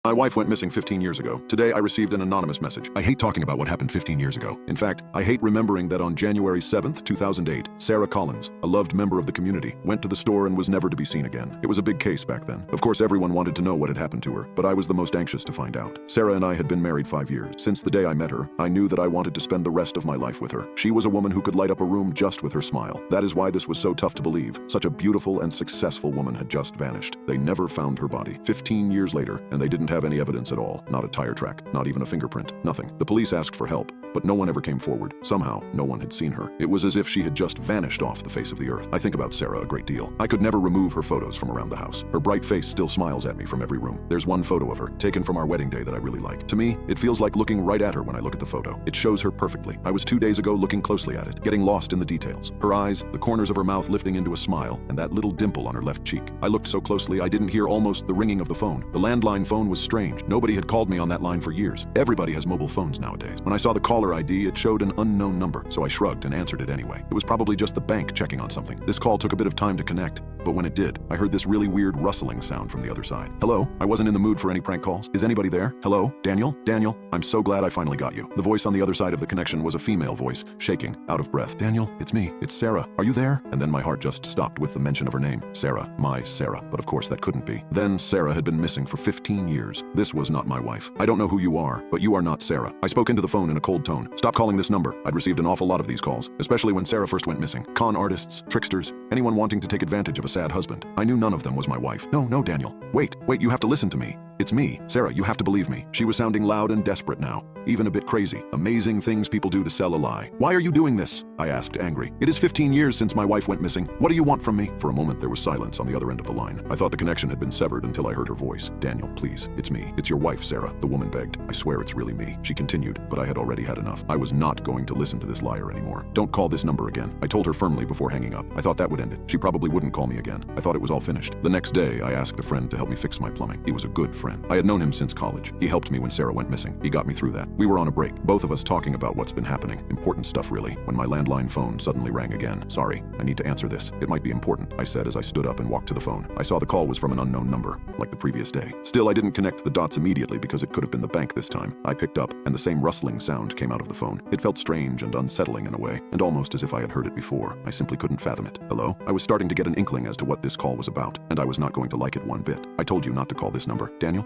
My wife went missing 15 years ago. Today I received an anonymous message. I hate talking about what happened 15 years ago. In fact, I hate remembering that on January 7th, 2008, Sarah Collins, a loved member of the community, went to the store and was never to be seen again. It was a big case back then. Of course, everyone wanted to know what had happened to her, but I was the most anxious to find out. Sarah and I had been married 5 years. Since the day I met her, I knew that I wanted to spend the rest of my life with her. She was a woman who could light up a room just with her smile. That is why this was so tough to believe. Such a beautiful and successful woman had just vanished. They never found her body. 15 years later, and they didn't have any evidence at all. Not a tire track, not even a fingerprint, nothing. The police asked for help, but no one ever came forward. Somehow, no one had seen her. It was as if she had just vanished off the face of the earth. I think about Sarah a great deal. I could never remove her photos from around the house. Her bright face still smiles at me from every room. There's one photo of her, taken from our wedding day, that I really like. To me, it feels like looking right at her when I look at the photo. It shows her perfectly. I was 2 days ago looking closely at it, getting lost in the details. Her eyes, the corners of her mouth lifting into a smile, and that little dimple on her left cheek. I looked so closely I didn't hear almost the ringing of the phone. The landline phone was strange. Nobody had called me on that line for years. Everybody has mobile phones nowadays. When I saw the caller ID, it showed an unknown number, so I shrugged and answered it anyway. It was probably just the bank checking on something. This call took a bit of time to connect, but when it did, I heard this really weird rustling sound from the other side. Hello? I wasn't in the mood for any prank calls. Is anybody there? Hello? Daniel? Daniel? I'm so glad I finally got you. The voice on the other side of the connection was a female voice, shaking, out of breath. Daniel, it's me. It's Sarah. Are you there? And then my heart just stopped with the mention of her name. Sarah. My Sarah. But of course that couldn't be. Then Sarah had been missing for 15 years. This was not my wife. I don't know who you are, but you are not Sarah. I spoke into the phone in a cold tone. Stop calling this number. I'd received an awful lot of these calls, especially when Sarah first went missing. Con artists, tricksters, anyone wanting to take advantage of a sad husband. I knew none of them was my wife. No, Daniel. Wait, you have to listen to me. It's me. Sarah, you have to believe me. She was sounding loud and desperate now, even a bit crazy. Amazing things people do to sell a lie. Why are you doing this? I asked, angry. It is 15 years since my wife went missing. What do you want from me? For a moment, there was silence on the other end of the line. I thought the connection had been severed until I heard her voice. Daniel, please. It's me. It's your wife, Sarah. The woman begged. I swear it's really me. She continued, but I had already had enough. I was not going to listen to this liar anymore. Don't call this number again. I told her firmly before hanging up. I thought that would end it. She probably wouldn't call me again. I thought it was all finished. The next day, I asked a friend to help me fix my plumbing. He was a good friend. I had known him since college. He helped me when Sarah went missing. He got me through that. We were on a break, both of us talking about what's been happening. Important stuff, really, when my landline phone suddenly rang again. Sorry, I need to answer this. It might be important, I said as I stood up and walked to the phone. I saw the call was from an unknown number, like the previous day. Still, I didn't connect the dots immediately because it could have been the bank this time. I picked up, and the same rustling sound came out of the phone. It felt strange and unsettling in a way, and almost as if I had heard it before. I simply couldn't fathom it. Hello? I was starting to get an inkling as to what this call was about, and I was not going to like it one bit. I told you not to call this number. Daniel,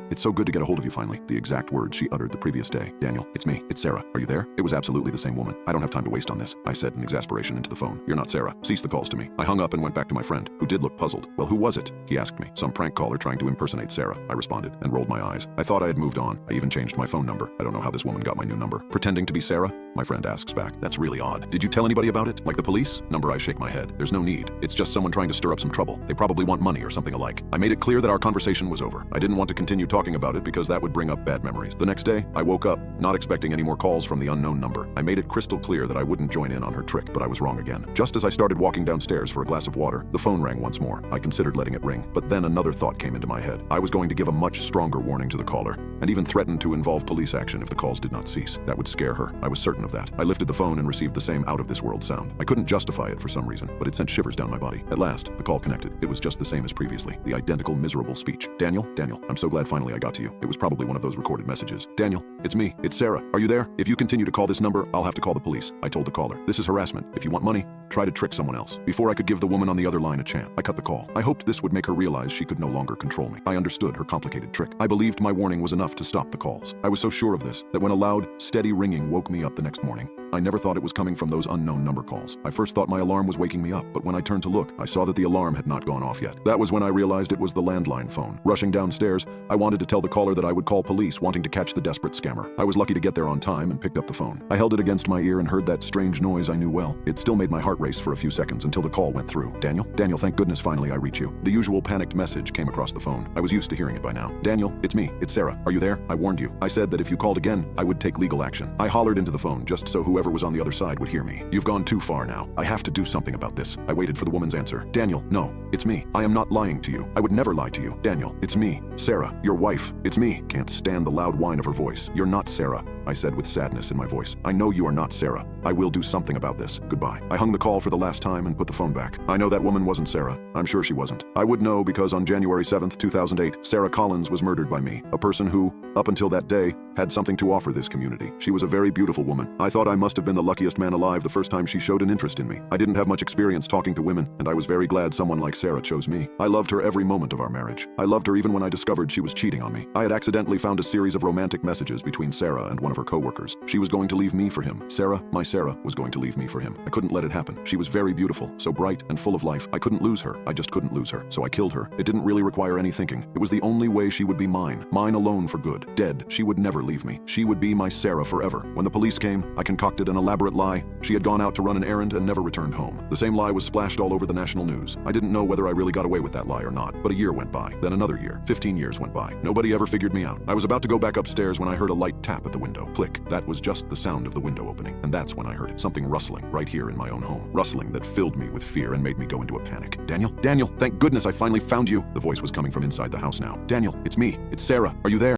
it's so good to get a hold of you finally. The exact words she uttered the previous day. Daniel, it's me. It's Sarah. Are you there? It was absolutely the same woman. I don't have time to waste on this, I said in exasperation into the phone. You're not Sarah. Cease the calls to me. I hung up and went back to my friend, who did look puzzled. Well, who was it? He asked me. Some prank caller trying to impersonate Sarah, I responded, and rolled my eyes. I thought I had moved on. I even changed my phone number. I don't know how this woman got my new number. Pretending to be Sarah? My friend asks back. That's really odd. Did you tell anybody about it? Like the police? Number, I shake my head. There's no need. It's just someone trying to stir up some trouble. They probably want money or something alike. I made it clear that our conversation was over. I didn't want to continue talking about it because that would bring up bad memories. The next day, I woke up, not expecting any more calls from the unknown number. I made it crystal clear that I wouldn't join in on her trick, but I was wrong again. Just as I started walking downstairs for a glass of water, the phone rang once more. I considered letting it ring, but then another thought came into my head. I was going to give a much stronger warning to the caller, and even threaten to involve police action if the calls did not cease. That would scare her. I was certain of that. I lifted the phone and received the same out-of-this-world sound. I couldn't justify it for some reason, but it sent shivers down my body. At last, the call connected. It was just the same as previously. The identical miserable speech. Daniel, I'm so glad finally I got to you. It was probably one of those recorded messages. Daniel, it's me. It's Sarah. Are you there? If you continue to call this number, I'll have to call the police. I told the caller. This is harassment. If you want money, try to trick someone else. Before I could give the woman on the other line a chance, I cut the call. I hoped this would make her realize she could no longer control me. I understood her complicated trick. I believed my warning was enough to stop the calls. I was so sure of this that when a loud, steady ringing woke me up the next morning, I never thought it was coming from those unknown number calls. I first thought my alarm was waking me up, but when I turned to look, I saw that the alarm had not gone off yet. That was when I realized it was the landline phone. Rushing downstairs, I wanted to tell the caller that I would call police, wanting to catch the desperate scammer. I was lucky to get there on time and picked up the phone. I held it against my ear and heard that strange noise I knew well. It still made my heart race for a few seconds until the call went through. Daniel, thank goodness finally I reach you. The usual panicked message came across the phone. I was used to hearing it by now. Daniel, it's me. It's Sarah. Are you there? I warned you. I said that if you called again, I would take legal action. I hollered into the phone just so whoever whoever was on the other side would hear me. You've gone too far now. I have to do something about this. I waited for the woman's answer. Daniel, no, it's me. I am not lying to you. I would never lie to you. Daniel, it's me. Sarah, your wife. It's me. Can't stand the loud whine of her voice. You're not Sarah, I said with sadness in my voice. I know you are not Sarah. I will do something about this. Goodbye. I hung the call for the last time and put the phone back. I know that woman wasn't Sarah. I'm sure she wasn't. I would know because on January 7th, 2008, Sarah Collins was murdered by me, a person who, up until that day, had something to offer this community. She was a very beautiful woman. I thought I must have been the luckiest man alive the first time she showed an interest in me. I didn't have much experience talking to women, and I was very glad someone like Sarah chose me. I loved her every moment of our marriage. I loved her even when I discovered she was cheating on me. I had accidentally found a series of romantic messages between Sarah and one of her co-workers. She was going to leave me for him. Sarah, my Sarah, was going to leave me for him. I couldn't let it happen. She was very beautiful, so bright and full of life. I couldn't lose her. I just couldn't lose her. So I killed her. It didn't really require any thinking. It was the only way she would be mine. Mine alone for good. Dead. She would never leave me. She would be my Sarah forever. When the police came, I concocted an elaborate lie. She had gone out to run an errand and never returned home. The same lie was splashed all over the national news. I didn't know whether I really got away with that lie or not, but a year went by, then another year. 15 years went by. Nobody ever figured me out. I was about to go back upstairs when I heard a light tap at the window. Click. That was just the sound of the window opening. And that's when I heard it. Something rustling right here in my own home. Rustling that filled me with fear and made me go into a panic. Daniel? Daniel, thank goodness I finally found you. The voice was coming from inside the house now. Daniel, it's me. It's Sarah. Are you there?